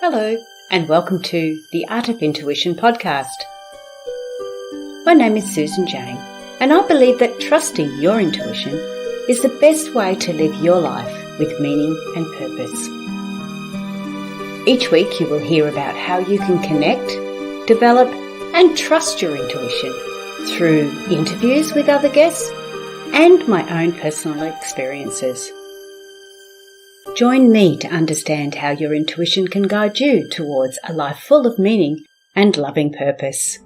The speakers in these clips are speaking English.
Hello, and welcome to the Art of Intuition podcast. My name is Susan Jane, and I believe that trusting your intuition is the best way to live your life with meaning and purpose. Each week you will hear about how you can connect, develop, and trust your intuition through interviews with other guests and my own personal experiences. Join me to understand how your intuition can guide you towards a life full of meaning and loving purpose.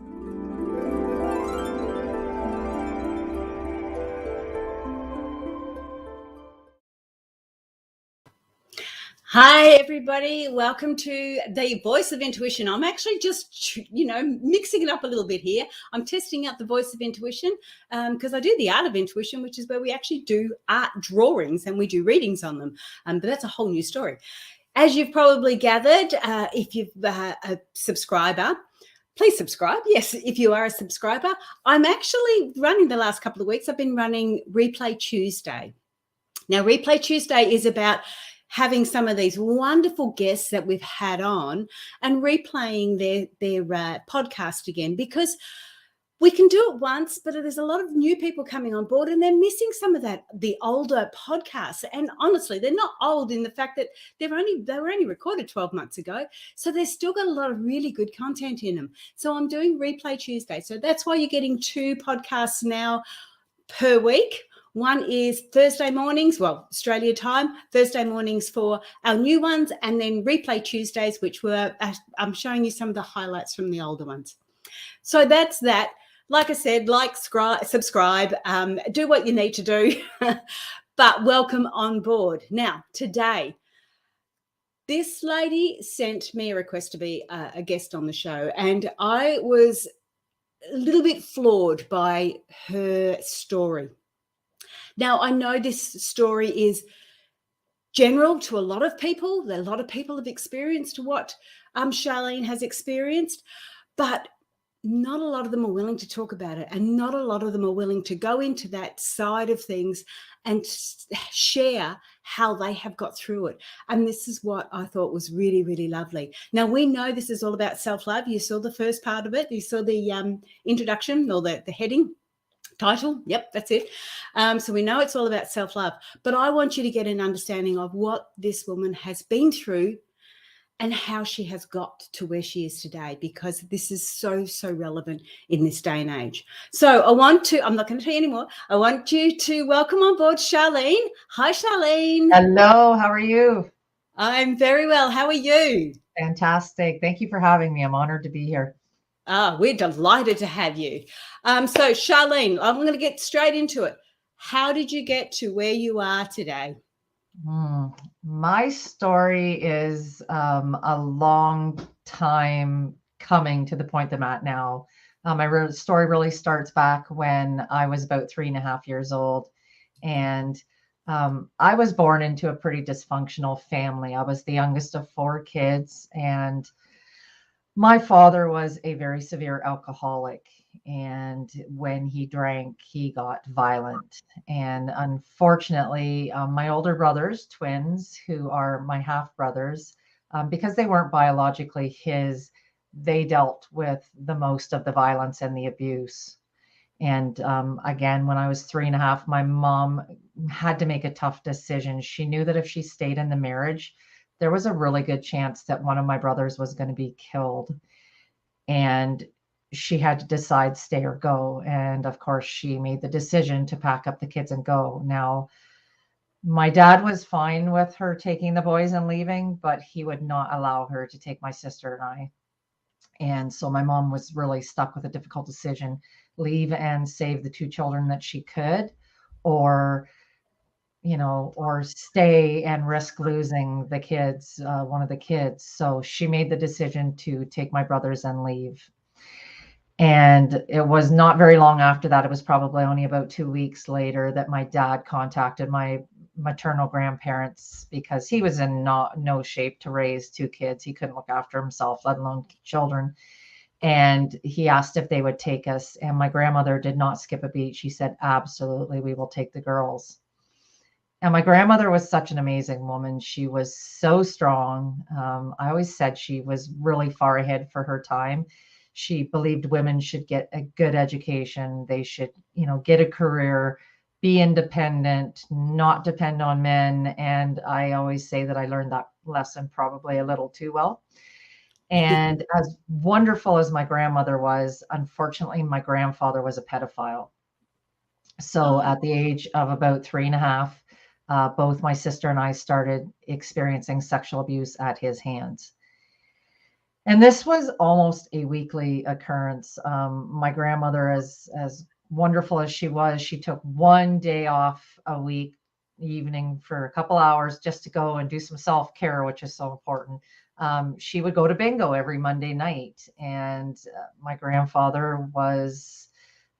Hi everybody, welcome to the Voice of Intuition. I'm actually just, mixing it up a little bit here. I'm testing out the Voice of Intuition because I do the Art of Intuition, which is where we actually do art drawings and we do readings on them. But that's a whole new story. As you've probably gathered, if you're a subscriber, please subscribe. Yes, if you are a subscriber. I'm actually running the last couple of weeks. I've been running Replay Tuesday. Now, Replay Tuesday is about having some of these wonderful guests that we've had on and replaying their podcast again, because we can do it once, but there's a lot of new people coming on board and they're missing some of the older podcasts. And honestly, they're not old in the fact that they were only recorded 12 months ago. So they've still got a lot of really good content in them. So I'm doing Replay Tuesday. So that's why you're getting 2 podcasts now per week. One is Thursday mornings, Australia time, Thursday mornings for our new ones, and then Replay Tuesdays, which I'm showing you some of the highlights from the older ones. So that's that. Like I said, subscribe, do what you need to do, but welcome on board. Now, today, this lady sent me a request to be a guest on the show, and I was a little bit floored by her story. Now, I know this story is general to a lot of people. A lot of people have experienced what Charlene has experienced, but not a lot of them are willing to talk about it, and not a lot of them are willing to go into that side of things and share how they have got through it. And this is what I thought was really, really lovely. Now, we know this is all about self-love. You saw the first part of it. You saw the introduction or the heading. Title. Yep, that's it. So we know it's all about self-love, but I want you to get an understanding of what this woman has been through and how she has got to where she is today, because this is so, so relevant in this day and age. So I'm not going to tell you anymore. I want you to welcome on board Charlene. Hi, Charlene. Hello, how are you? I'm very well. How are you? Fantastic. Thank you for having me. I'm honored to be here. We're delighted to have you. So Charlene, I'm going to get straight into it. How did you get to where you are today? My story is a long time coming to the point that I'm at now. My story really starts back when I was about 3.5 years old. And I was born into a pretty dysfunctional family. I was the youngest of 4 kids, and my father was a very severe alcoholic, and when he drank, he got violent. And unfortunately, my older brothers, twins, who are my half brothers, because they weren't biologically his, they dealt with the most of the violence and the abuse. And again, when I was 3.5, my mom had to make a tough decision. She knew that if she stayed in the marriage, there was a really good chance that one of my brothers was going to be killed. And she had to decide stay or go. And of course, she made the decision to pack up the kids and go. Now, my dad was fine with her taking the boys and leaving, but he would not allow her to take my sister and I. And so my mom was really stuck with a difficult decision: leave and save the 2 children that she could, or stay and risk losing the kids, one of the kids. So she made the decision to take my brothers and leave. And it was not very long after that, it was probably only about 2 weeks later, that my dad contacted my maternal grandparents, because he was in no shape to raise 2 kids. He couldn't look after himself, let alone children. And he asked if they would take us. And my grandmother did not skip a beat. She said, absolutely, we will take the girls. And my grandmother was such an amazing woman. She was so strong. I always said she was really far ahead for her time. She believed women should get a good education. They should, get a career, be independent, not depend on men. And I always say that I learned that lesson probably a little too well. And as wonderful as my grandmother was, unfortunately, my grandfather was a pedophile. So Oh, at the age of about 3.5, both my sister and I started experiencing sexual abuse at his hands. And this was almost a weekly occurrence. My grandmother, as wonderful as she took one day off a week evening for a couple hours just to go and do some self-care, which is so important. She would go to bingo every Monday night. And my grandfather was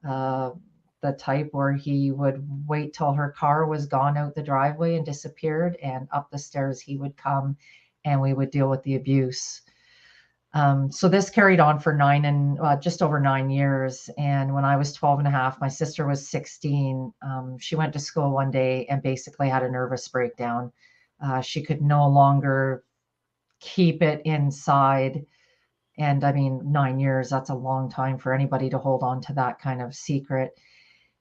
the type where he would wait till her car was gone out the driveway and disappeared, and up the stairs he would come, and we would deal with the abuse. So this carried on for just over 9 years. And when I was 12 and a half, my sister was 16. She went to school one day and basically had a nervous breakdown. She could no longer keep it inside. And I mean, 9 years, that's a long time for anybody to hold on to that kind of secret.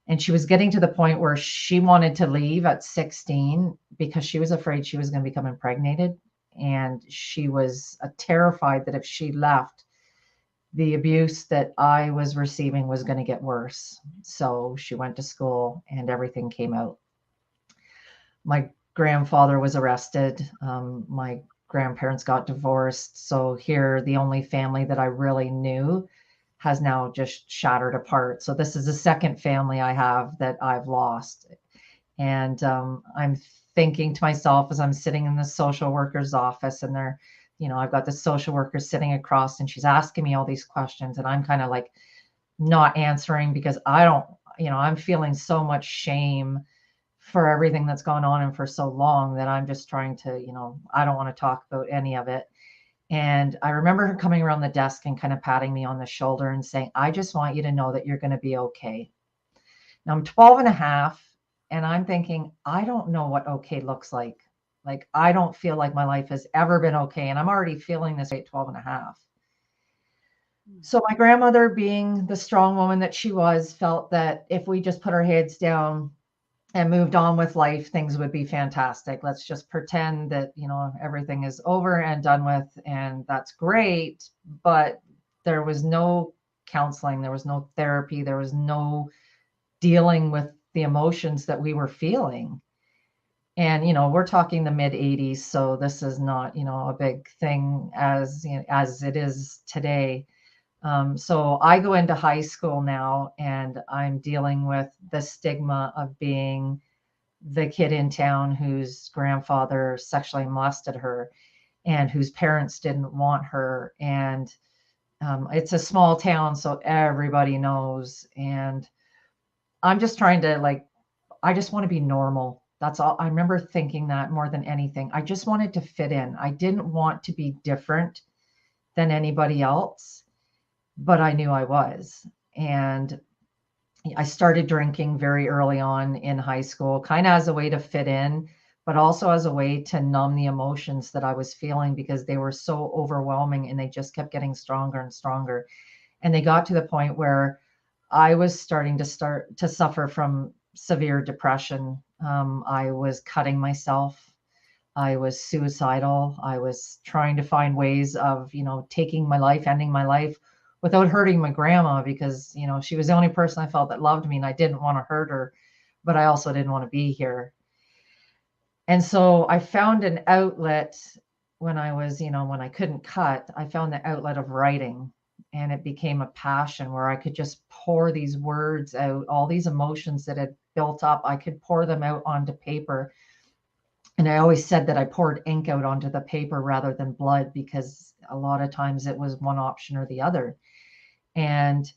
And she was getting to the point where she wanted to leave at 16 because she was afraid she was going to become impregnated. And she was terrified that if she left, the abuse that I was receiving was going to get worse. So she went to school and everything came out. My grandfather was arrested. My grandparents got divorced. So here, the only family that I really knew has now just shattered apart. So this is the second family I have that I've lost. And I'm thinking to myself as I'm sitting in the social worker's office, and I've got the social worker sitting across and she's asking me all these questions, and I'm kind of like not answering because I don't, I'm feeling so much shame for everything that's gone on and for so long that I'm just trying to, I don't want to talk about any of it. And I remember her coming around the desk and kind of patting me on the shoulder and saying, I just want you to know that you're going to be okay. Now I'm 12 and a half. And I'm thinking, I don't know what okay looks like. Like, I don't feel like my life has ever been okay. And I'm already feeling this at 12 and a half. So my grandmother, being the strong woman that she was, felt that if we just put our heads down and moved on with life, things would be fantastic. Let's just pretend that, everything is over and done with. And that's great. But there was no counseling. There was no therapy. There was no dealing with the emotions that we were feeling. And, we're talking the mid 80s. So this is not, a big thing as it is today. So I go into high school now and I'm dealing with the stigma of being the kid in town whose grandfather sexually molested her and whose parents didn't want her. And it's a small town, so everybody knows. And I'm just trying to I just want to be normal. That's all. I remember thinking that more than anything. I just wanted to fit in. I didn't want to be different than anybody else, but I knew I was. And I started drinking very early on in high school, kind of as a way to fit in, but also as a way to numb the emotions that I was feeling because they were so overwhelming and they just kept getting stronger and stronger. And they got to the point where I was starting to suffer from severe depression. I was cutting myself. I was suicidal. I was trying to find ways of, taking my life, ending my life without hurting my grandma because, she was the only person I felt that loved me and I didn't want to hurt her, but I also didn't want to be here. And so I found an outlet when I was, when I couldn't cut, I found the outlet of writing. And it became a passion where I could just pour these words out, all these emotions that had built up. I could pour them out onto paper. And I always said that I poured ink out onto the paper rather than blood because a lot of times it was one option or the other. And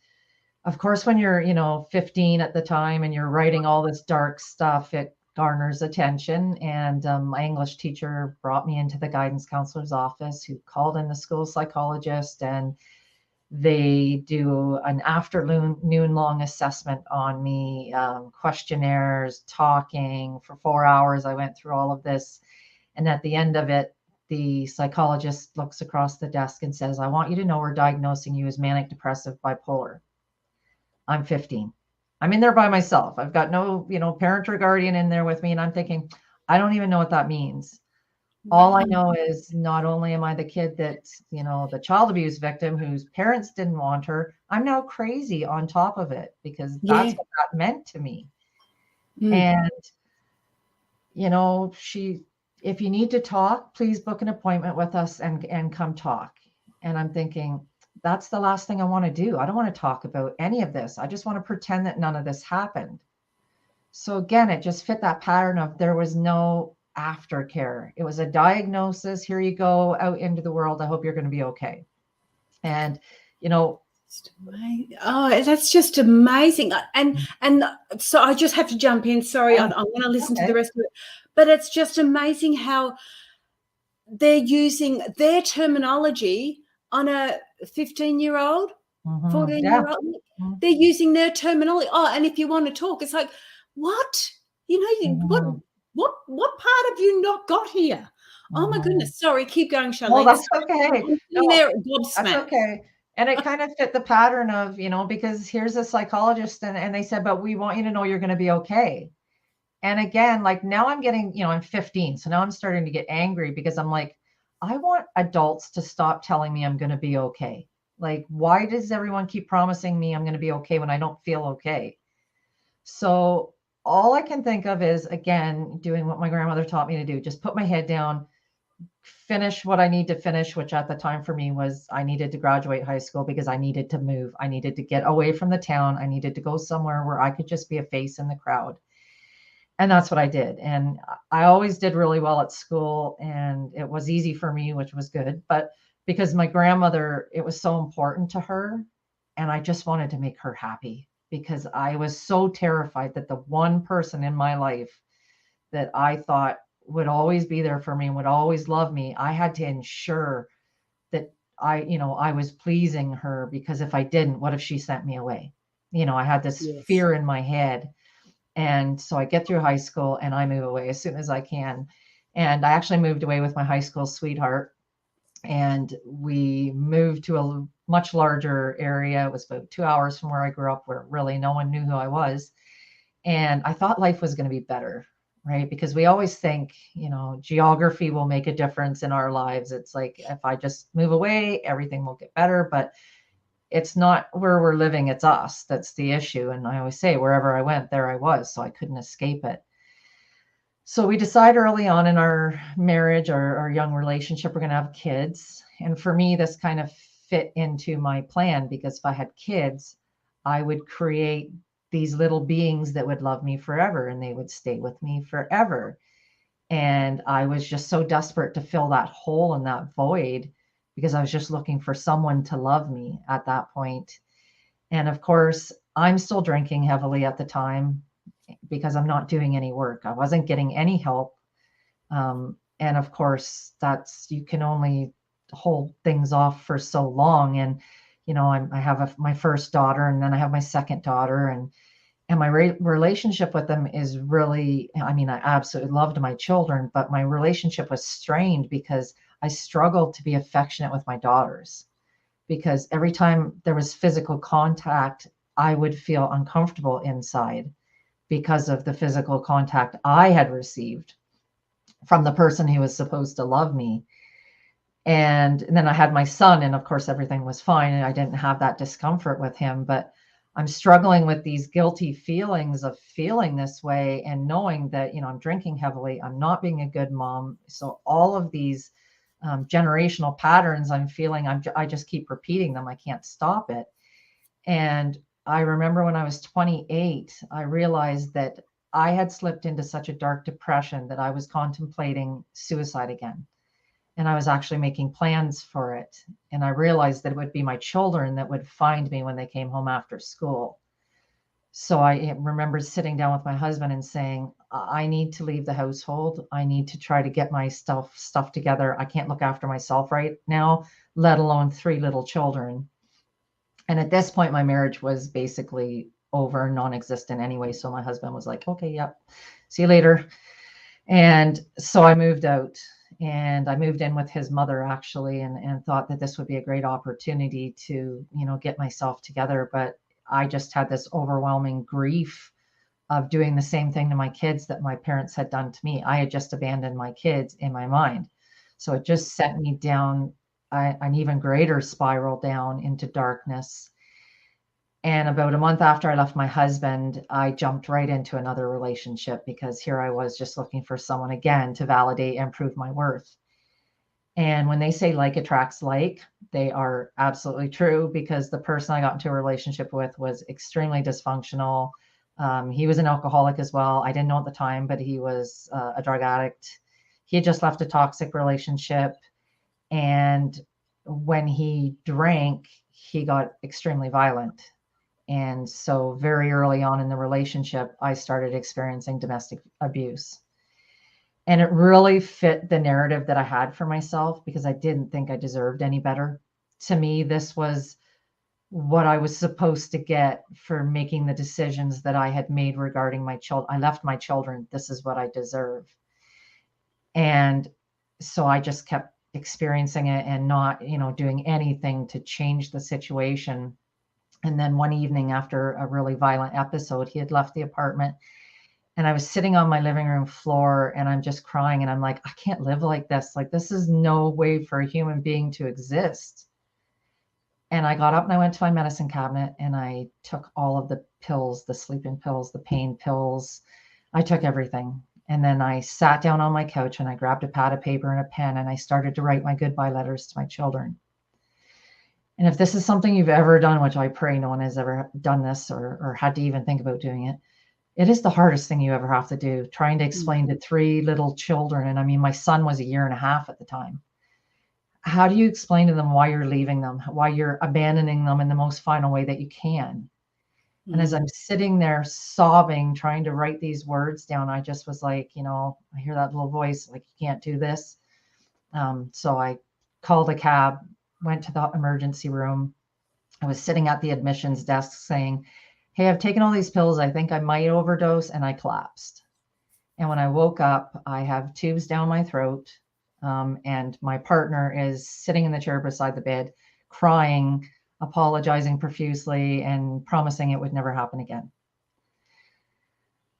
of course, when you're, 15 at the time and you're writing all this dark stuff, it garners attention. And my English teacher brought me into the guidance counselor's office who called in the school psychologist. And They do an afternoon long assessment on me, questionnaires, talking for 4 hours. I went through all of this. And at the end of it, the psychologist looks across the desk and says, I want you to know we're diagnosing you as manic depressive bipolar. I'm 15. I'm in there by myself. I've got no, parent or guardian in there with me. And I'm thinking, I don't even know what that means. All I know is not only am I the kid that's, the child abuse victim whose parents didn't want her, I'm now crazy on top of it because that's what that meant to me. And, if you need to talk, please book an appointment with us and come talk. And I'm thinking, that's the last thing I want to do. I don't want to talk about any of this. I just want to pretend that none of this happened. So again, it just fit that pattern of there was no aftercare. It was a diagnosis. Here you go out into the world. I hope you're going to be okay. And, oh, that's just amazing. And so I just have to jump in. Sorry, I want to listen to the rest of it. But it's just amazing how they're using their terminology on a 15-year-old, 14-year-old. They're using their terminology. Oh, and if you want to talk, it's like, what? What part have you not got here? Oh my goodness. Sorry, keep going, Charlene. Well, that's okay. I'm sitting there gobsmacked. That's okay. And it kind of fit the pattern of, because here's a psychologist and they said, but we want you to know you're going to be okay. And again, like now I'm getting, I'm 15. So now I'm starting to get angry because I'm like, I want adults to stop telling me I'm going to be okay. Like, why does everyone keep promising me I'm going to be okay when I don't feel okay? So all I can think of is, again, doing what my grandmother taught me to do. Just put my head down, finish what I need to finish, which at the time for me was I needed to graduate high school because I needed to move. I needed to get away from the town. I needed to go somewhere where I could just be a face in the crowd. And that's what I did. And I always did really well at school and it was easy for me, which was good. But because my grandmother, it was so important to her. And I just wanted to make her happy because I was so terrified that the one person in my life that I thought would always be there for me and would always love me, I had to ensure that I was pleasing her, because if I didn't, what if she sent me away? I had this fear in my head. And so I get through high school and I move away as soon as I can. And I actually moved away with my high school sweetheart. And we moved to a much larger area. It was about 2 hours from where I grew up, where really no one knew who I was. And I thought life was going to be better, right? Because we always think, geography will make a difference in our lives. It's like, if I just move away, everything will get better. But it's not where we're living, it's us. That's the issue. And I always say, wherever I went, there I was. So I couldn't escape it. So we decide early on in our marriage, our young relationship, we're going to have kids. And for me, this kind of fit into my plan, because if I had kids, I would create these little beings that would love me forever and they would stay with me forever. And I was just so desperate to fill that hole and that void, because I was just looking for someone to love me at that point. And of course, I'm still drinking heavily at the time because I'm not doing any work. I wasn't getting any help. And of course, you can only hold things off for so long. And, I have my first daughter, and then I have my second daughter, and my relationship with them is really, I absolutely loved my children, but my relationship was strained because I struggled to be affectionate with my daughters, because every time there was physical contact, I would feel uncomfortable inside because of the physical contact I had received from the person who was supposed to love me. And then I had my son, and of course, everything was fine. And I didn't have that discomfort with him, but I'm struggling with these guilty feelings of feeling this way and knowing that, I'm drinking heavily. I'm not being a good mom. So all of these generational patterns I'm feeling, I just keep repeating them. I can't stop it. And I remember when I was 28, I realized that I had slipped into such a dark depression that I was contemplating suicide again. And I was actually making plans for it. And I realized that it would be my children that would find me when they came home after school. So I remember sitting down with my husband and saying, I need to leave the household. I need to try to get my stuff together. I can't look after myself right now, let alone 3 little children. And at this point, my marriage was basically over, non-existent anyway. So my husband was like, okay, yep, see you later. And so I moved out, and I moved in with his mother actually, and thought that this would be a great opportunity to, get myself together. But I just had this overwhelming grief of doing the same thing to my kids that my parents had done to me. I had just abandoned my kids in my mind. So it just sent me down an even greater spiral down into darkness. And about a month after I left my husband, I jumped right into another relationship, because here I was just looking for someone again to validate and prove my worth. And when they say like attracts like, they are absolutely true, because the person I got into a relationship with was extremely dysfunctional. He was an alcoholic as well. I didn't know at the time, but he was a drug addict. He had just left a toxic relationship. And when he drank, he got extremely violent. And so very early on in the relationship, I started experiencing domestic abuse. And it really fit the narrative that I had for myself, because I didn't think I deserved any better. To me, this was what I was supposed to get for making the decisions that I had made regarding my children. I left my children. This is what I deserve. And so I just kept experiencing it and not, doing anything to change the situation. And then one evening, after a really violent episode, he had left the apartment, and I was sitting on my living room floor, and I'm just crying. And I'm like, I can't live like this. Like, this is no way for a human being to exist. And I got up and I went to my medicine cabinet, and I took all of the pills, the sleeping pills, the pain pills. I took everything. And then I sat down on my couch, and I grabbed a pad of paper and a pen, and I started to write my goodbye letters to my children. And if this is something you've ever done, which I pray no one has ever done this or had to even think about doing it, it is the hardest thing you ever have to do, trying to explain to 3 little children. And I mean, my son was 1.5 years at the time. How do you explain to them why you're leaving them, why you're abandoning them in the most final way that you can? And as I'm sitting there sobbing, trying to write these words down, I just was like, I hear that little voice, like, you can't do this. So I called a cab, went to the emergency room. I was sitting at the admissions desk saying, hey, I've taken all these pills. I think I might overdose. And I collapsed. And when I woke up, I have tubes down my throat. And my partner is sitting in the chair beside the bed, crying, apologizing profusely, and promising it would never happen again.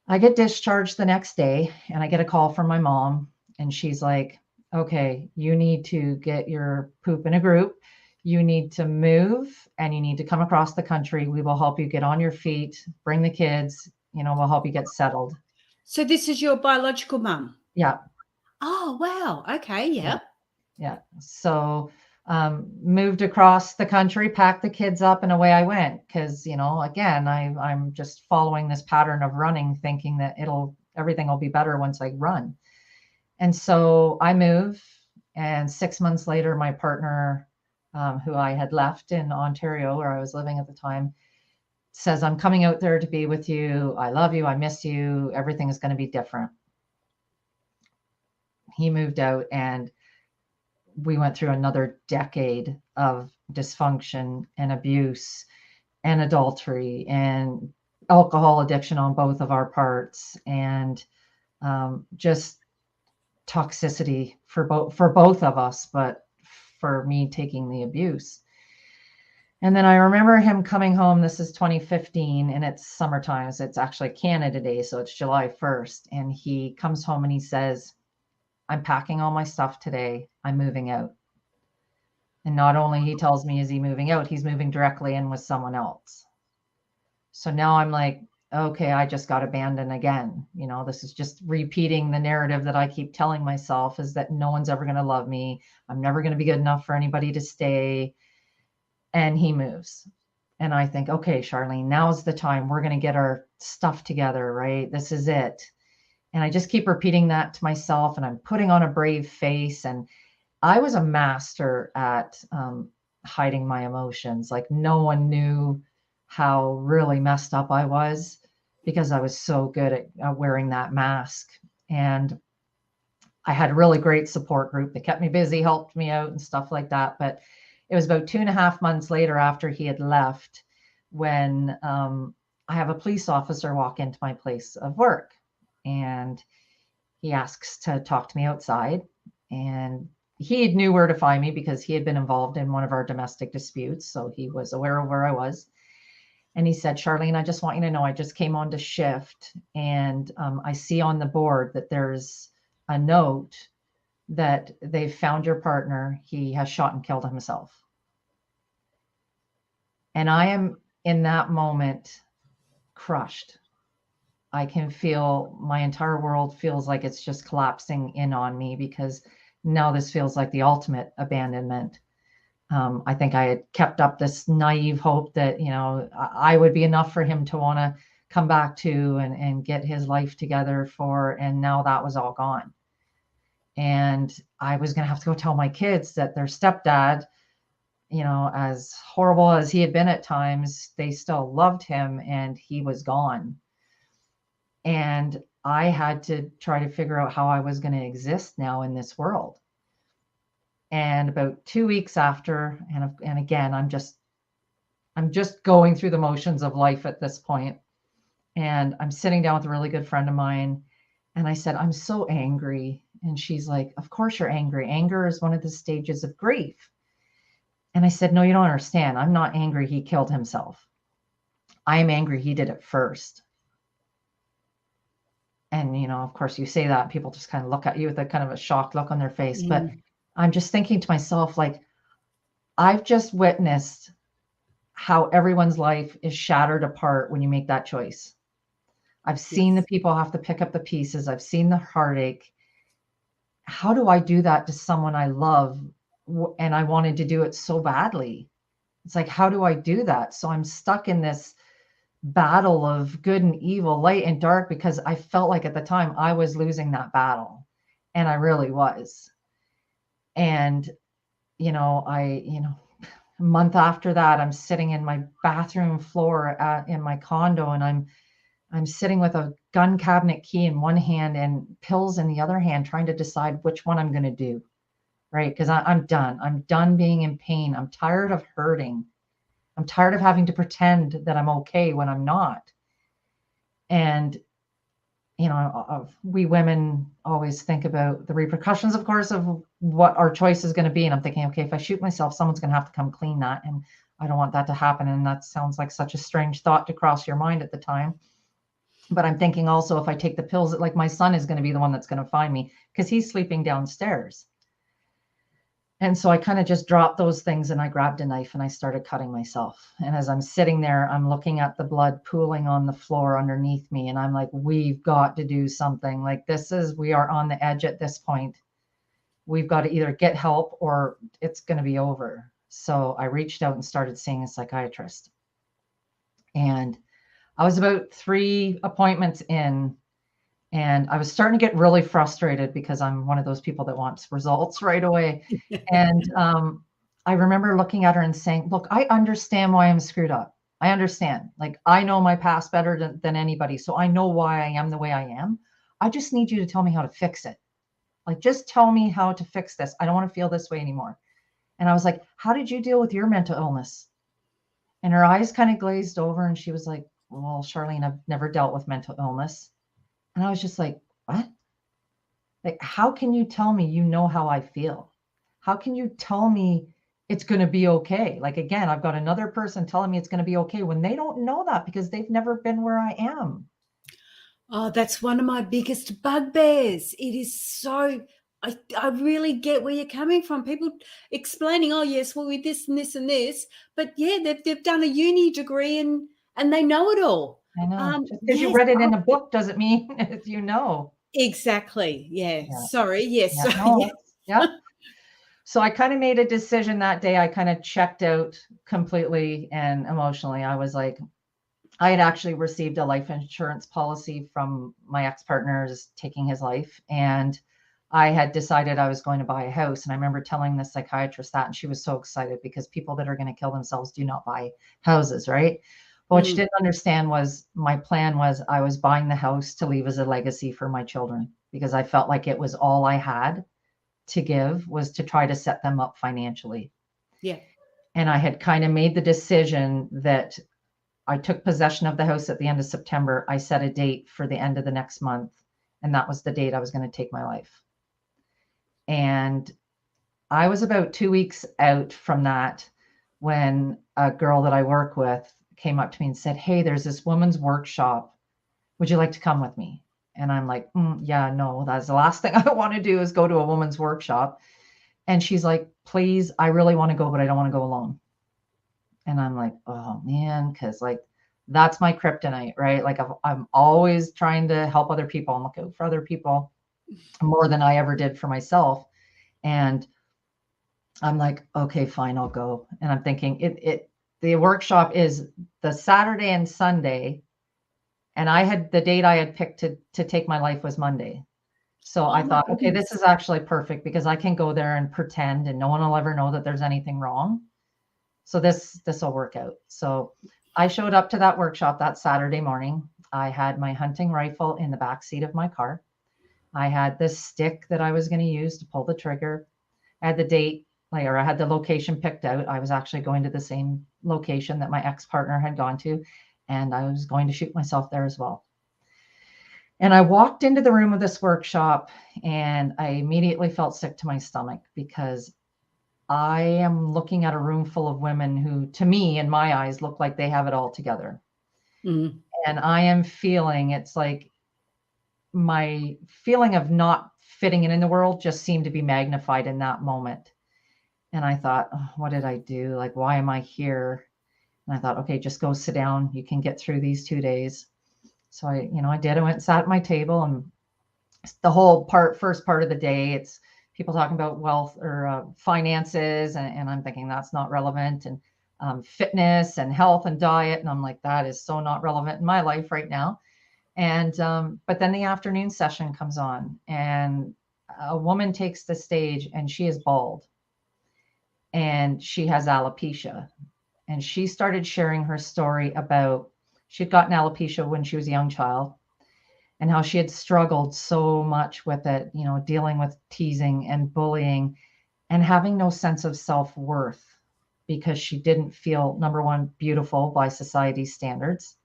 I get discharged the next day, and I get a call from my mom. And she's like, okay, you need to get your poop in a group. You need to move, and you need to come across the country. We will help you get on your feet, bring the kids, we'll help you get settled. So this is your biological mum? Yeah. Oh, wow. Okay. Yeah. Yeah. So moved across the country, packed the kids up, and away I went. Because, again, I'm just following this pattern of running, thinking that everything will be better once I run. And so I move, and 6 months later, my partner, who I had left in Ontario, where I was living at the time, says, I'm coming out there to be with you. I love you. I miss you. Everything is going to be different. He moved out, and we went through another decade of dysfunction and abuse and adultery and alcohol addiction on both of our parts, and just toxicity for both of us, but for me taking the abuse. And then I remember him coming home. This is 2015, and it's summertime. So it's actually Canada Day, so it's July 1st. And he comes home and he says, I'm packing all my stuff today. I'm moving out. And not only he tells me is he moving out, he's moving directly in with someone else. So now I'm like, okay, I just got abandoned again. This is just repeating the narrative that I keep telling myself, is that no one's ever going to love me. I'm never going to be good enough for anybody to stay. And he moves. And I think, okay, Charlene, now's the time. We're going to get our stuff together, right? This is it. And I just keep repeating that to myself, and I'm putting on a brave face. And I was a master at hiding my emotions. Like, no one knew how really messed up I was, because I was so good at wearing that mask. And I had a really great support group that kept me busy, helped me out and stuff like that. But it was about 2.5 months later after he had left when I have a police officer walk into my place of work, and he asks to talk to me outside. And he knew where to find me because he had been involved in one of our domestic disputes. So he was aware of where I was. And he said, Charlene, I just want you to know, I just came on to shift, and I see on the board that there's a note that they've found your partner. He has shot and killed himself. And I am in that moment crushed. I can feel my entire world feels like it's just collapsing in on me, because now this feels like the ultimate abandonment. I think I had kept up this naive hope that, I would be enough for him to want to come back to and get his life together for, and now that was all gone. And I was going to have to go tell my kids that their stepdad, as horrible as he had been at times, they still loved him and he was gone. And I had to try to figure out how I was going to exist now in this world. And about 2 weeks after, and again, I'm just going through the motions of life at this point. And I'm sitting down with a really good friend of mine. And I said, I'm so angry. And she's like, of course you're angry. Anger is one of the stages of grief. And I said, no, you don't understand. I'm not angry he killed himself. I am angry he did it first. And, of course you say that, people just kind of look at you with a kind of a shocked look on their face. Yeah. But I'm just thinking to myself, like, I've just witnessed how everyone's life is shattered apart when you make that choice. I've seen the people have to pick up the pieces. I've seen the heartache. How do I do that to someone I love? And I wanted to do it so badly. It's like, how do I do that? So I'm stuck in this battle of good and evil, light and dark, because I felt like at the time I was losing that battle. And I really was. And, a month after that, I'm sitting in my bathroom floor in my condo, and I'm sitting with a gun cabinet key in one hand and pills in the other hand, trying to decide which one I'm going to do. Right. Because I'm done. I'm done being in pain. I'm tired of hurting. I'm tired of having to pretend that I'm okay when I'm not. And, we women always think about the repercussions, of course, of what our choice is going to be. And I'm thinking, okay, if I shoot myself, someone's going to have to come clean that. And I don't want that to happen. And that sounds like such a strange thought to cross your mind at the time. But I'm thinking also, if I take the pills, like, my son is going to be the one that's going to find me because he's sleeping downstairs. And so I kind of just dropped those things and I grabbed a knife and I started cutting myself. And as I'm sitting there, I'm looking at the blood pooling on the floor underneath me. And I'm like, we've got to do something. Like, we are on the edge at this point. We've got to either get help or it's going to be over. So I reached out and started seeing a psychiatrist. And I was about 3 appointments in. And I was starting to get really frustrated because I'm one of those people that wants results right away. And I remember looking at her and saying, look, I understand why I'm screwed up. I understand. Like, I know my past better than anybody. So I know why I am the way I am. I just need you to tell me how to fix it. Like, just tell me how to fix this. I don't want to feel this way anymore. And I was like, how did you deal with your mental illness? And her eyes kind of glazed over and she was like, well, Charlene, I've never dealt with mental illness. And I was just like, what? Like, how can you tell me you know how I feel? How can you tell me it's going to be okay? Like, again, I've got another person telling me it's going to be okay when they don't know that because they've never been where I am. Oh, that's one of my biggest bugbears. It is so, I really get where you're coming from. People explaining, oh, yes, well, with this and this and this. But yeah, they've done a uni degree and they know it all. I know. Just because you read it in a book doesn't mean you know. Exactly. Yeah. Sorry. Yes. Yeah. No, yeah. So I kind of made a decision that day. I kind of checked out completely and emotionally. I was like, I had actually received a life insurance policy from my ex-partner's taking his life. And I had decided I was going to buy a house. And I remember telling the psychiatrist that, and she was so excited because people that are going to kill themselves do not buy houses, right? But what she didn't understand was my plan was I was buying the house to leave as a legacy for my children because I felt like it was all I had to give was to try to set them up financially. Yeah. And I had kind of made the decision that I took possession of the house at the end of September. I set a date for the end of the next month, and that was the date I was going to take my life. And I was about 2 weeks out from that when a girl that I work with came up to me and said, "Hey, there's this women's workshop. Would you like to come with me?" And I'm like, yeah, no, that's the last thing I want to do is go to a woman's workshop. And she's like, "Please, I really want to go, but I don't want to go alone." And I'm like, oh man, because like that's my kryptonite, right? Like I'm always trying to help other people. I'm looking for other people more than I ever did for myself. And I'm like, okay, fine, I'll go. And I'm thinking the workshop is the Saturday and Sunday. And the date I had picked to take my life was Monday. So I thought, okay, this is actually perfect because I can go there and pretend and no one will ever know that there's anything wrong. So this will work out. So I showed up to that workshop that Saturday morning. I had my hunting rifle in the back seat of my car. I had this stick that I was going to use to pull the trigger. I had the date, or I had the location picked out. I was actually going to the same location that my ex-partner had gone to, and I was going to shoot myself there as well. And I walked into the room of this workshop and I immediately felt sick to my stomach because I am looking at a room full of women who, to me, in my eyes, look like they have it all together. Mm. And I am feeling, it's like my feeling of not fitting in the world just seemed to be magnified in that moment. And I thought, oh, what did I do? Like, why am I here? And I thought, okay, just go sit down. You can get through these 2 days. So I did. I went and sat at my table, and the whole first part of the day, it's people talking about wealth or finances. And I'm thinking that's not relevant, and fitness and health and diet. And I'm like, that is so not relevant in my life right now. And, but then the afternoon session comes on and a woman takes the stage and she is bald and she has alopecia. And she started sharing her story about she'd gotten alopecia when she was a young child and how she had struggled so much with it, dealing with teasing and bullying and having no sense of self-worth because she didn't feel, number one, beautiful by society's standards.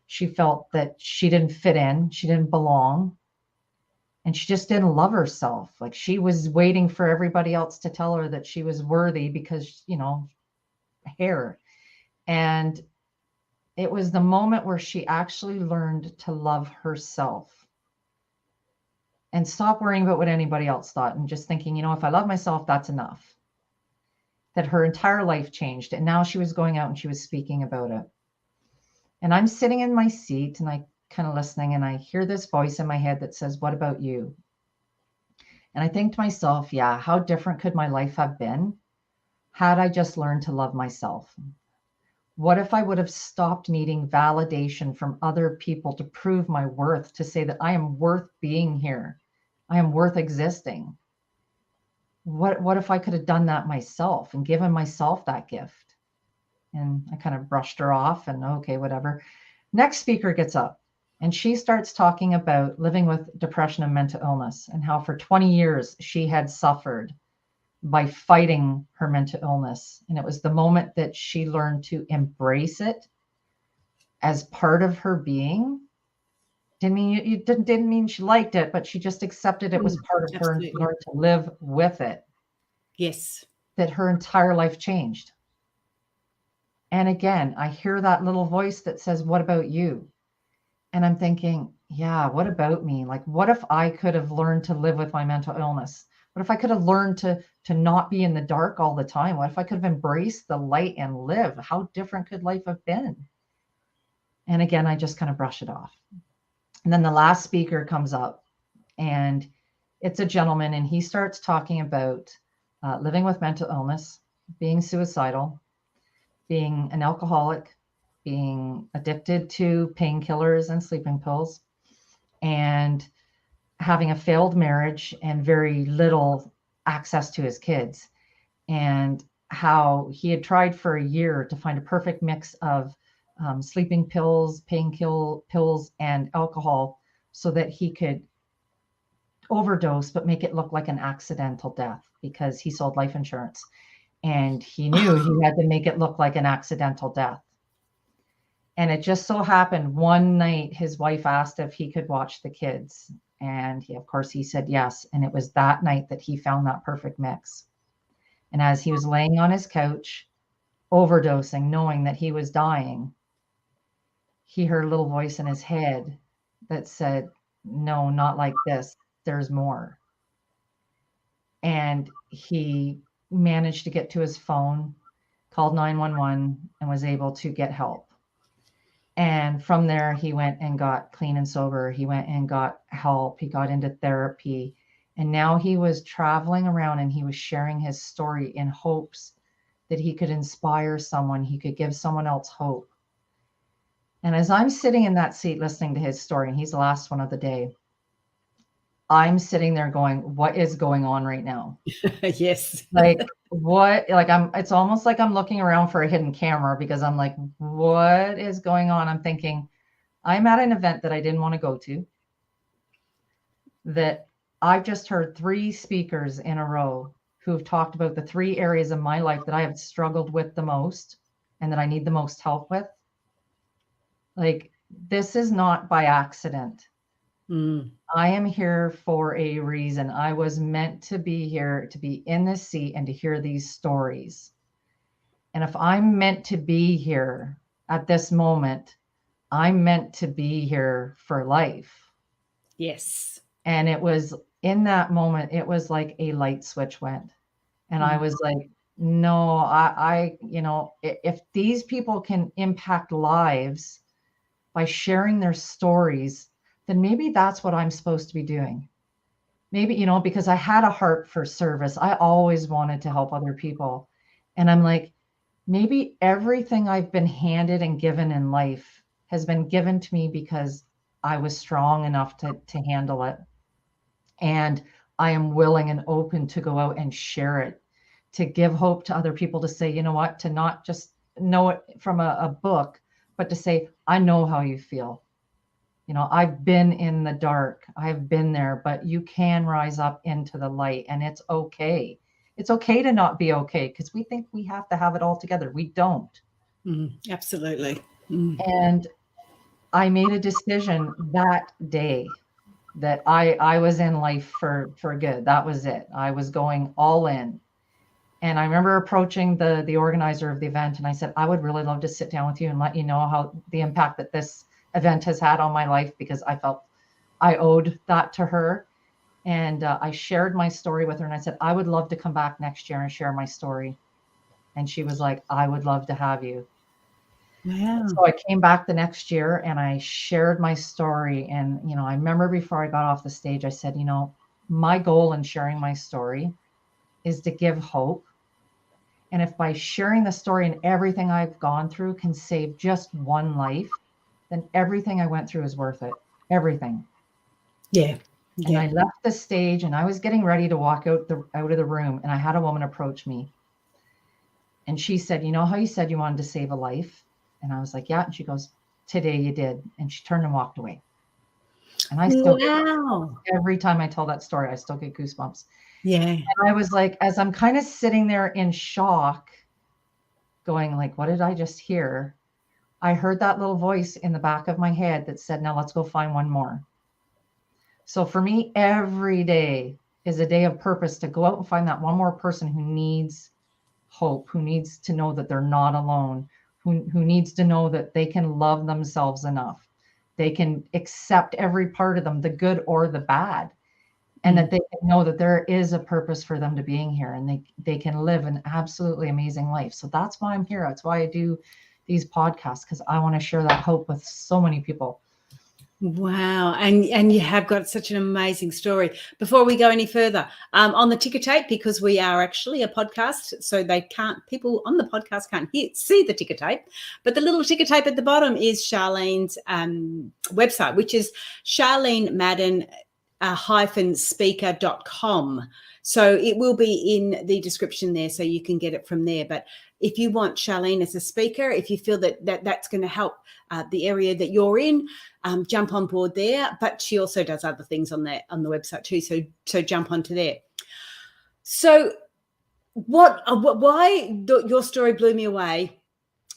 She felt that she didn't fit in, she didn't belong, and she just didn't love herself. Like she was waiting for everybody else to tell her that she was worthy because, hair. And it was the moment where she actually learned to love herself and stop worrying about what anybody else thought and just thinking, if I love myself, that's enough. That her entire life changed. And now she was going out and she was speaking about it. And I'm sitting in my seat and I kind of listening and I hear this voice in my head that says, "What about you?" And I think to myself, yeah, how different could my life have been had I just learned to love myself? What if I would have stopped needing validation from other people to prove my worth, to say that I am worth being here? I am worth existing. What if I could have done that myself and given myself that gift? And I kind of brushed her off and okay, whatever. Next speaker gets up and she starts talking about living with depression and mental illness and how for 20 years she had suffered by fighting her mental illness. And it was the moment that she learned to embrace it as part of her being. Didn't mean she liked it, but she just accepted it was part of her and learned to live with it. Yes. That her entire life changed. And again, I hear that little voice that says, "What about you?" And I'm thinking, yeah, what about me? Like, what if I could have learned to live with my mental illness? What if I could have learned to not be in the dark all the time? What if I could have embraced the light and live? How different could life have been? And again, I just kind of brush it off. And then the last speaker comes up and it's a gentleman and he starts talking about living with mental illness, being suicidal, being an alcoholic, being addicted to painkillers and sleeping pills, and having a failed marriage and very little access to his kids, and how he had tried for a year to find a perfect mix of sleeping pills, pills, and alcohol so that he could overdose but make it look like an accidental death because he sold life insurance. And he knew he had to make it look like an accidental death. And it just so happened one night his wife asked if he could watch the kids. And of course, he said yes. And it was that night that he found that perfect mix. And as he was laying on his couch, overdosing, knowing that he was dying, he heard a little voice in his head that said, no, not like this. There's more. And he managed to get to his phone, called 911, and was able to get help. And from there, he went and got clean and sober. He went and got help. He got into therapy. And now he was traveling around and he was sharing his story in hopes that he could inspire someone. He could give someone else hope. And as I'm sitting in that seat listening to his story, and he's the last one of the day, I'm sitting there going, what is going on right now? Yes. Like what, like it's almost like I'm looking around for a hidden camera because I'm like, what is going on? I'm thinking, I'm at an event that I didn't want to go to, that I've just heard 3 speakers in a row who've talked about the 3 areas of my life that I have struggled with the most and that I need the most help with. Like, this is not by accident. I am here for a reason. I was meant to be here, to be in this seat and to hear these stories. And if I'm meant to be here at this moment, I'm meant to be here for life. Yes. And it was in that moment, it was like a light switch went. And I was like, no, I, if these people can impact lives by sharing their stories, then maybe that's what I'm supposed to be doing. Maybe, because I had a heart for service. I always wanted to help other people. And I'm like, maybe everything I've been handed and given in life has been given to me because I was strong enough to handle it. And I am willing and open to go out and share it, to give hope to other people, to say, you know what, to not just know it from a book, but to say, I know how you feel. I've been in the dark. I've been there, but you can rise up into the light, and it's okay. It's okay to not be okay, because we think we have to have it all together. We don't. Absolutely. And I made a decision that day that I was in life for good. That was it. I was going all in. And I remember approaching the organizer of the event, and I said, I would really love to sit down with you and let you know how the impact that this event has had on my life, because I felt I owed that to her. And I shared my story with her, and I said, I would love to come back next year and share my story. And she was like, I would love to have you. Wow. So I came back the next year and I shared my story. And, I remember before I got off the stage, I said, my goal in sharing my story is to give hope. And if by sharing the story and everything I've gone through can save just one life, then everything I went through is worth it. Everything. Yeah. And I left the stage and I was getting ready to walk out of the room, and I had a woman approach me. And she said, you know how you said you wanted to save a life? And I was like, yeah. And she goes, today you did. And she turned and walked away. And I still every time I tell that story, I still get goosebumps. Yeah. And I was like, as I'm kind of sitting there in shock, going like, what did I just hear? I heard that little voice in the back of my head that said, now let's go find one more. So for me, every day is a day of purpose, to go out and find that one more person who needs hope, who needs to know that they're not alone, who needs to know that they can love themselves enough. They can accept every part of them, the good or the bad, and that they can know that there is a purpose for them to being here, and they can live an absolutely amazing life. So that's why I'm here. That's why I do these podcasts, because I want to share that hope with so many people. Wow. And you have got such an amazing story. Before we go any further, on the ticker tape, because we are actually a podcast, so people on the podcast can't see the ticker tape, but the little ticker tape at the bottom is Charlene's website, which is charlene-speaker.com. So it will be in the description there, so you can get it from there. But if you want Charlene as a speaker, if you feel that's going to help the area that you're in, jump on board there. But she also does other things on the website too. So jump onto there. So your story blew me away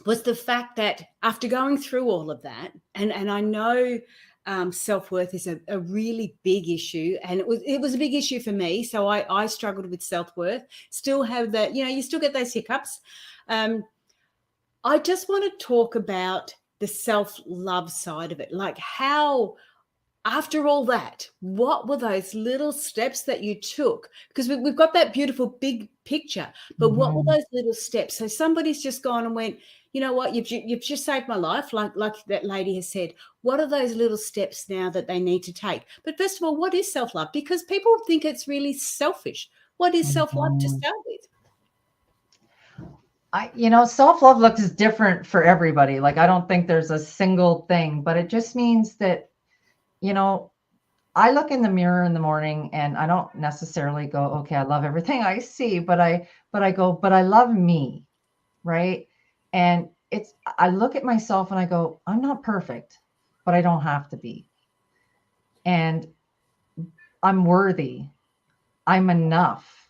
was the fact that after going through all of that, and I know self-worth is a really big issue, and it was a big issue for me. So I struggled with self-worth, still have that, you still get those hiccups. I just want to talk about the self-love side of it, like how, after all that, what were those little steps that you took? Because we've got that beautiful big picture, but what were those little steps? So somebody's just gone and went, you know what, you've just saved my life, like that lady has said. What are those little steps now that they need to take? But first of all, what is self-love? Because people think it's really selfish. What is self-love to start with? Self-love looks different for everybody. Like, I don't think there's a single thing, but it just means that, I look in the mirror in the morning and I don't necessarily go, okay, I love everything I see, but I go, but I love me. Right. And I look at myself and I go, I'm not perfect, but I don't have to be. And I'm worthy. I'm enough.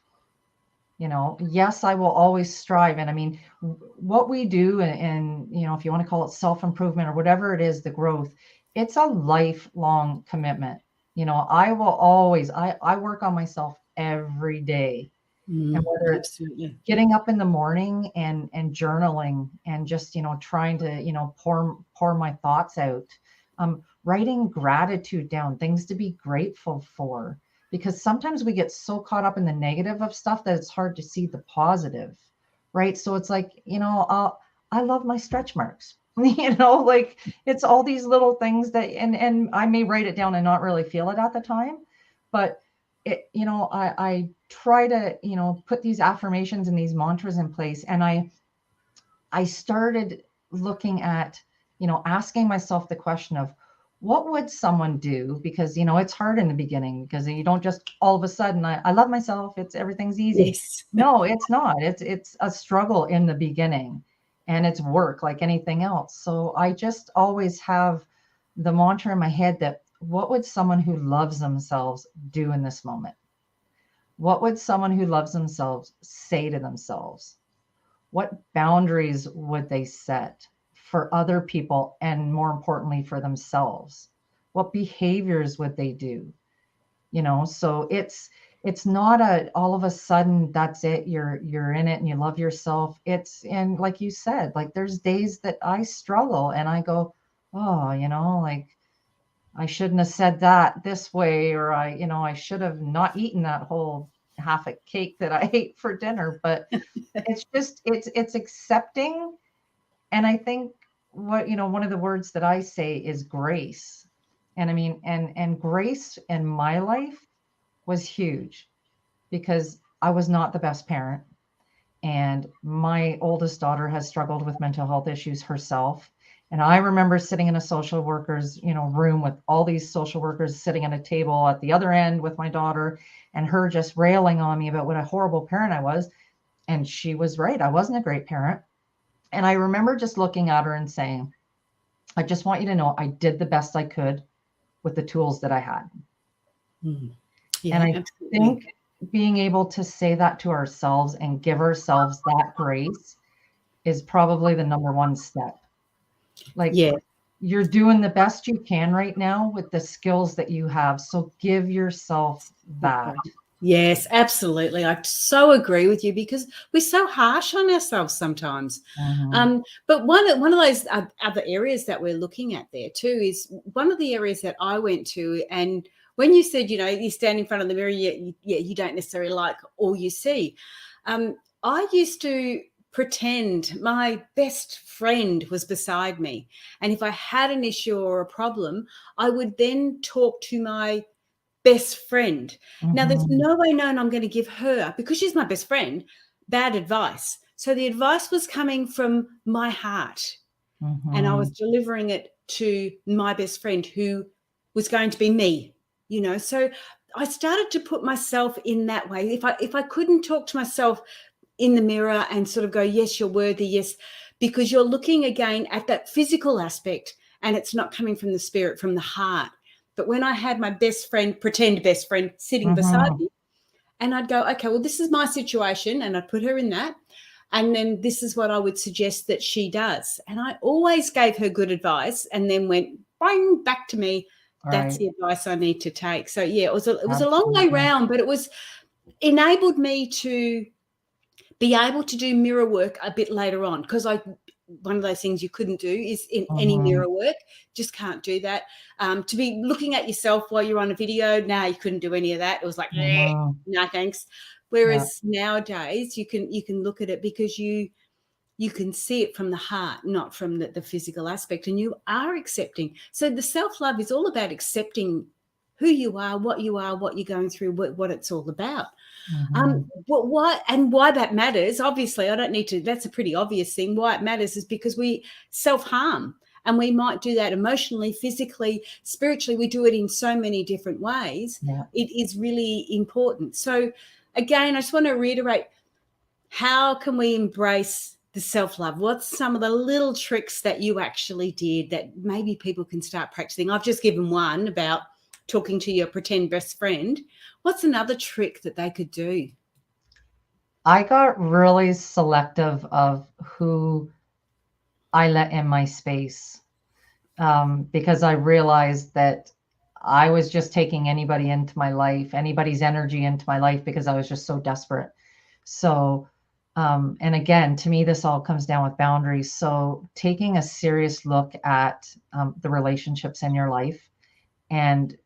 Yes, I will always strive. And I mean, what we do, and if you want to call it self-improvement or whatever it is, the growth, it's a lifelong commitment. I will always, I work on myself every day. And whether it's getting up in the morning and journaling and just, trying to, pour my thoughts out, writing gratitude down, things to be grateful for. Because sometimes we get so caught up in the negative of stuff that it's hard to see the positive, right? So it's like, I love my stretch marks, like it's all these little things that, and I may write it down and not really feel it at the time, but I try to, put these affirmations and these mantras in place. And I started looking at, asking myself the question of, what would someone do? Because, it's hard in the beginning, because you don't just all of a sudden, I love myself, everything's easy. Yes. No, it's not. It's a struggle in the beginning, and it's work like anything else. So I just always have the mantra in my head that, what would someone who loves themselves do in this moment? What would someone who loves themselves say to themselves? What boundaries would they set for other people, and more importantly for themselves? What behaviors would they do? So it's not all of a sudden that's it, you're in it and you love yourself. And like you said, like there's days that I struggle and I go, oh, like I shouldn't have said that this way, or I should have not eaten that whole half a cake that I ate for dinner. But it's accepting. And I think one of the words that I say is grace. And I mean, and grace in my life was huge, because I was not the best parent. And my oldest daughter has struggled with mental health issues herself. And I remember sitting in a social worker's, room with all these social workers sitting at a table at the other end with my daughter, and her just railing on me about what a horrible parent I was. And she was right. I wasn't a great parent. And I remember just looking at her and saying, I just want you to know I did the best I could with the tools that I had. Yeah, and I think being able to say that to ourselves and give ourselves that grace is probably the number one step. Like, you're doing the best you can right now with the skills that you have. So give yourself that. Yes, absolutely. I so agree with you, because we're so harsh on ourselves sometimes. But one of those other areas that we're looking at there too is one of the areas that I went to. And when you said, you stand in front of the mirror, you don't necessarily like all you see. I used to pretend my best friend was beside me. And if I had an issue or a problem, I would then talk to my best friend. Now, there's no way known I'm going to give her, because she's my best friend, bad advice. So the advice was coming from my heart, and I was delivering it to my best friend, who was going to be me, So I started to put myself in that way. If I couldn't talk to myself in the mirror and sort of go, yes, you're worthy, yes, because you're looking again at that physical aspect, and it's not coming from the spirit, from the heart. But when I had my best friend, pretend best friend, sitting beside me, And I'd go, okay, well, this is my situation. And I'd put her in that. And then this is what I would suggest that she does. And I always gave her good advice and then went bang back to me. That's the advice I need to take. So yeah, it was a long way round, but it was enabled me to be able to do mirror work a bit later on, because one of those things you couldn't do is in any mirror work. Just can't do that. To be looking at yourself while you're on a video, you couldn't do any of that. It was like, no, thanks. Whereas nowadays you can look at it because you can see it from the heart, not from the physical aspect, and you are accepting. So the self-love is all about accepting who you are, what you're going through, what it's all about. Why that matters, obviously, I don't need to, that's a pretty obvious thing. Why it matters is because we self-harm, and we might do that emotionally, physically, spiritually. We do it in so many different ways. It is really important. So again, I just want to reiterate, how can we embrace the self-love? What's some of the little tricks that you actually did that maybe people can start practicing? I've just given one about talking to your pretend best friend. What's another trick that they could do? I got really selective of who I let in my space, because I realized that I was just taking anybody into my life, anybody's energy into my life, because I was just so desperate. So, and again, to me, this all comes down with boundaries. So taking a serious look at the relationships in your life. And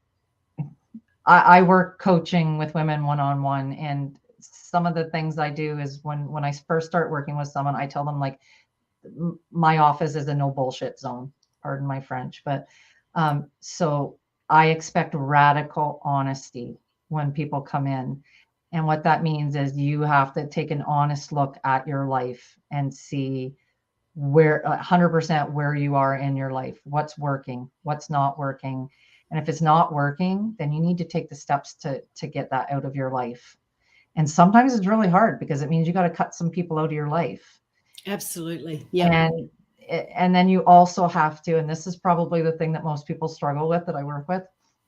I work coaching with women one-on-one, and some of the things I do is when I first start working with someone, I tell them, like, my office is a no bullshit zone, pardon my French, but so I expect radical honesty when people come in. And what that means is you have to take an honest look at your life and see where 100% where you are in your life, what's working, what's not working. And if it's not working, then you need to take the steps to get that out of your life. And sometimes it's really hard because it means you got to cut some people out of your life. Absolutely. Yeah. And then you also have to, and this is probably the thing that most people struggle with that I work with,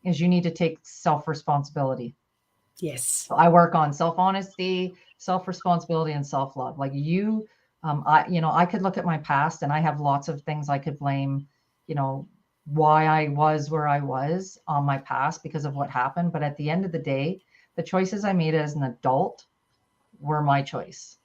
is you need to take self-responsibility. Yes. So I work on self-honesty, self-responsibility, and self-love. Like I could look at my past and I have lots of things I could blame, why I was where I was on my past because of what happened. But at the end of the day, the choices I made as an adult were my choice.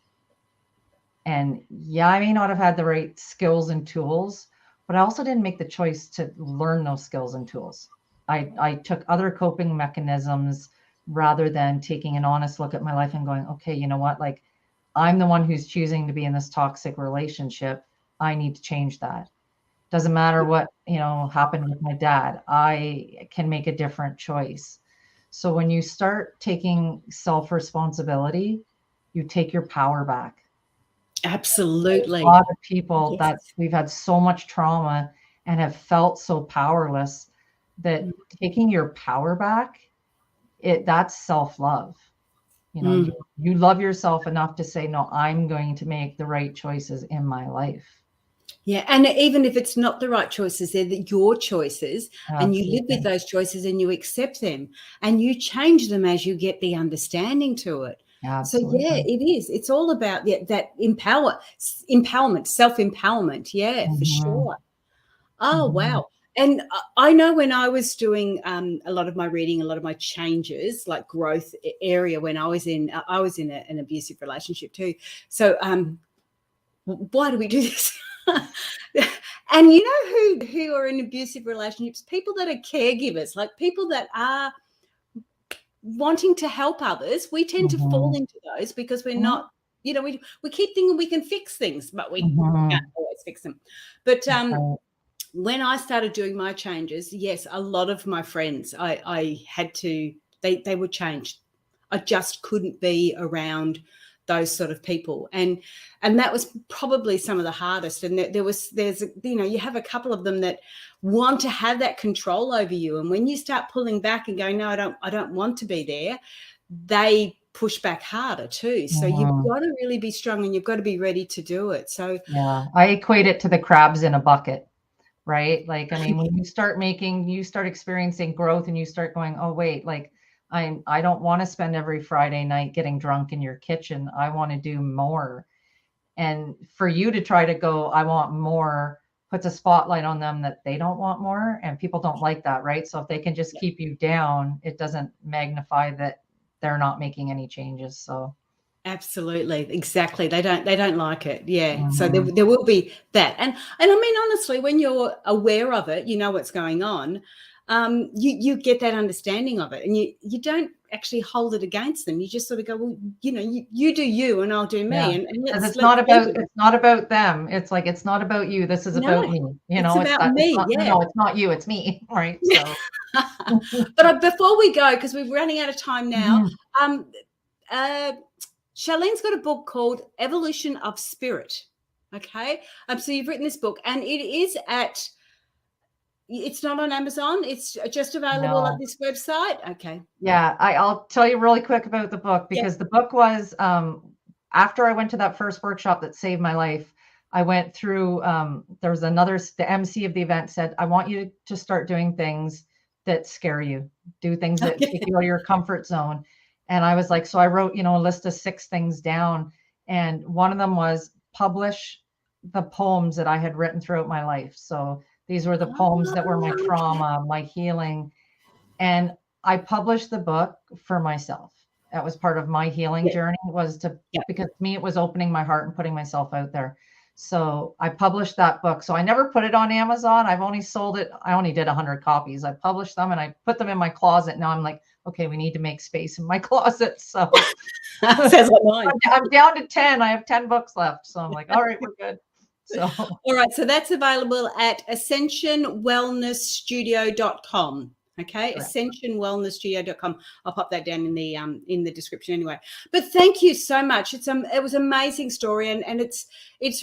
And yeah, I may not have had the right skills and tools, but I also didn't make the choice to learn those skills and tools. I took other coping mechanisms rather than taking an honest look at my life and going, okay, you know what? Like, I'm the one who's choosing to be in this toxic relationship. I need to change that. Doesn't matter what, happened with my dad. I can make a different choice. So when you start taking self-responsibility, you take your power back. Absolutely. A lot of people that we've had so much trauma and have felt so powerless that taking your power back, that's self-love. You love yourself enough to say, no, I'm going to make the right choices in my life. Yeah. And even if it's not the right choices, they're your choices. Absolutely. And you live with those choices and you accept them and you change them as you get the understanding to it. Absolutely. So yeah, it is. It's all about that empowerment, self-empowerment. Yeah, for sure. Oh, wow. And I know when I was doing a lot of my reading, a lot of my changes, like growth area, when I was in an abusive relationship too. So why do we do this? And who are in abusive relationships? People that are caregivers, like people that are wanting to help others. We tend to fall into those because we're not, we keep thinking we can fix things, but we can't always fix them. But when I started doing my changes, yes, a lot of my friends, I had to, they were changed. I just couldn't be around those sort of people. And that was probably some of the hardest. And you have a couple of them that want to have that control over you. And when you start pulling back and going, no, I don't want to be there, they push back harder too. So you've got to really be strong and you've got to be ready to do it. So yeah, I equate it to the crabs in a bucket, right? Like, I mean, when you start experiencing growth and you start going, oh, wait, like I don't want to spend every Friday night getting drunk in your kitchen. I want to do more. And for you to try to go, I want more, puts a spotlight on them that they don't want more. And people don't like that, right? So if they can just keep you down, it doesn't magnify that they're not making any changes. So Absolutely, exactly. They don't like it. Yeah. So there mhm. there will be that. And I mean, honestly, when you're aware of it, you know what's going on. You get that understanding of it, and you don't actually hold it against them. You just sort of go, well, you do you, and I'll do Yeah, me, and because let's leave it. it's not about them. It's like, it's not about you. This is No, about me. You it's know, it's about that it's me. not, no, Yeah. no, it's not you, it's me. Right. So But before we go, because we're running out of time now, mhm. um, uh, Charlene's got a book called Evolution of Spirit. Okay. So you've written this book, and it's not on Amazon. It's just available at No. this website. Okay. Yeah, I'll tell you really quick about the book, Yeah. because the book was after I went to that first workshop that saved my life. I went through there was the MC of the event said, I want you to start doing things that scare you, do things that take Okay. you out of your comfort zone. And I was like, so I wrote, a list of 6 things down. And one of them was publish the poems that I had written throughout my life. So these were the poems that were my Oh, okay. trauma, my healing. And I published the book for myself. That was part of my healing Yeah. journey, was to, Yeah. because to me, it was opening my heart and putting myself out there. So I published that book. So I never put it on Amazon. I've only sold it. I only did 100 copies. I published them and I put them in my closet. Now I'm like, okay, we need to make space in my closet. So Sounds like mine. I'm down to 10. I have 10 books left. So I'm like, all right, we're good. So All right. So that's available at ascensionwellnessstudio.com. Okay, correct. ascensionwellnessstudio.com. I'll pop that down in the description anyway. But thank you so much. It was an amazing story, and it's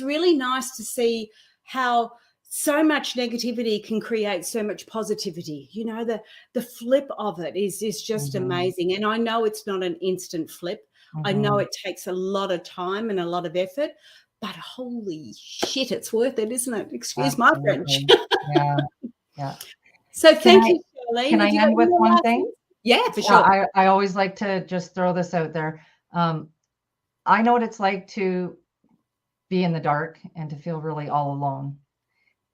really nice to see how so much negativity can create so much positivity. The flip of it is just Mhm, amazing. And I know it's not an instant flip. I know mhm. it takes a lot of time and a lot of effort, but holy shit, it's worth it, isn't it? Excuse my French. Absolutely. Yeah. Yeah. So Can thank I you, Charlene. can I Have you got end any with more one last thing? things? Yeah, for Yeah, sure. I always like to just throw this out there. I know what it's like to be in the dark and to feel really all alone.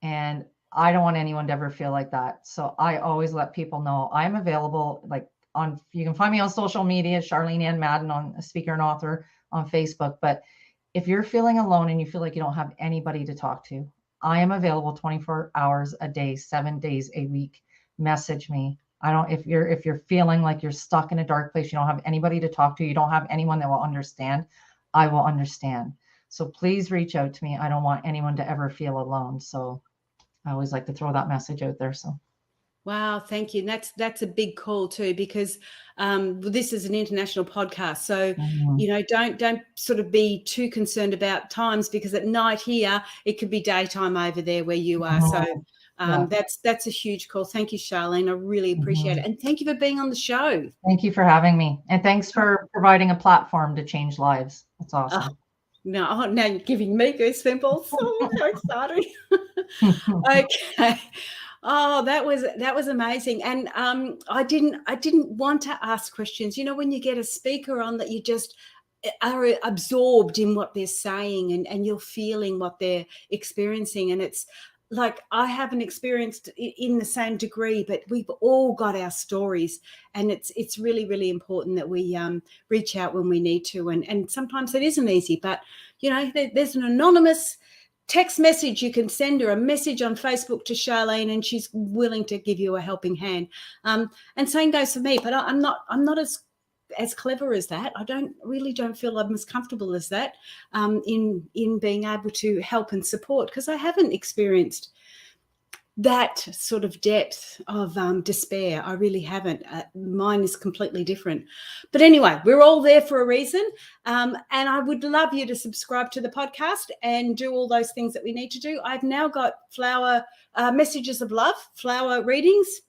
And I don't want anyone to ever feel like that. So I always let people know I'm available. Like, you can find me on social media, Charlene and Madden, on a speaker and author on Facebook. But if you're feeling alone and you feel like you don't have anybody to talk to, I am available 24 hours a day, 7 days a week. Message me. I don't, if you're feeling like you're stuck in a dark place, you don't have anybody to talk to, you don't have anyone that will understand, I will understand. So please reach out to me. I don't want anyone to ever feel alone. So I always like to throw that message out there. So Wow, thank you. And that's a big call too, because this is an international podcast. So mhm. don't sort of be too concerned about times, because at night here it could be daytime over there where you are. So Mhm. Yeah. that's a huge call. Thank you, Charlene. I really appreciate it, Mhm. and thank you for being on the show. Thank you for having me. And thanks for providing a platform to change lives. That's Oh, awesome. no, now you're giving me goosebumps. Oh, so exciting. Okay. Oh, that was amazing. And I didn't want to ask questions. When you get a speaker on that you just are absorbed in what they're saying, and you're feeling what they're experiencing. And it's like, I haven't experienced in the same degree, but we've all got our stories, and it's really, really important that we reach out when we need to. And sometimes it isn't easy, but there's an anonymous text message you can send her, a message on Facebook to Charlene, and she's willing to give you a helping hand. And same goes for me, but I'm not as clever as that. I don't feel I'm as comfortable as that in being able to help and support, because I haven't experienced that sort of depth of despair. I really haven't. Mine is completely different. But anyway, we're all there for a reason. And I would love you to subscribe to the podcast and do all those things that we need to do. I've now got flower messages of love, flower readings.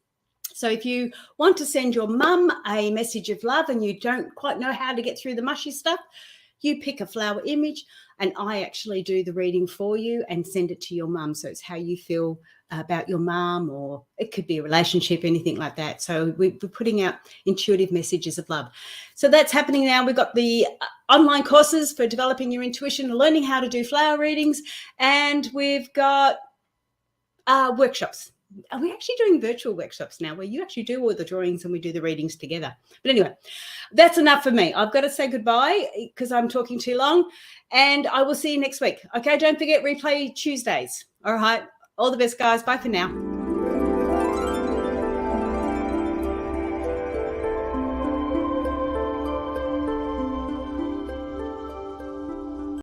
So if you want to send your mum a message of love and you don't quite know how to get through the mushy stuff, you pick a flower image and I actually do the reading for you and send it to your mum. So it's how you feel about your mom, or it could be a relationship, anything like that. So we're putting out intuitive messages of love. So that's happening now. We've got the online courses for developing your intuition, learning how to do flower readings, and we've got workshops. Are we actually doing virtual workshops now where you actually do all the drawings and we do the readings together? But anyway, that's enough for me. I've got to say goodbye because I'm talking too long, and I will see you next week. Okay, don't forget replay Tuesdays. All right. All the best, guys. Bye for now.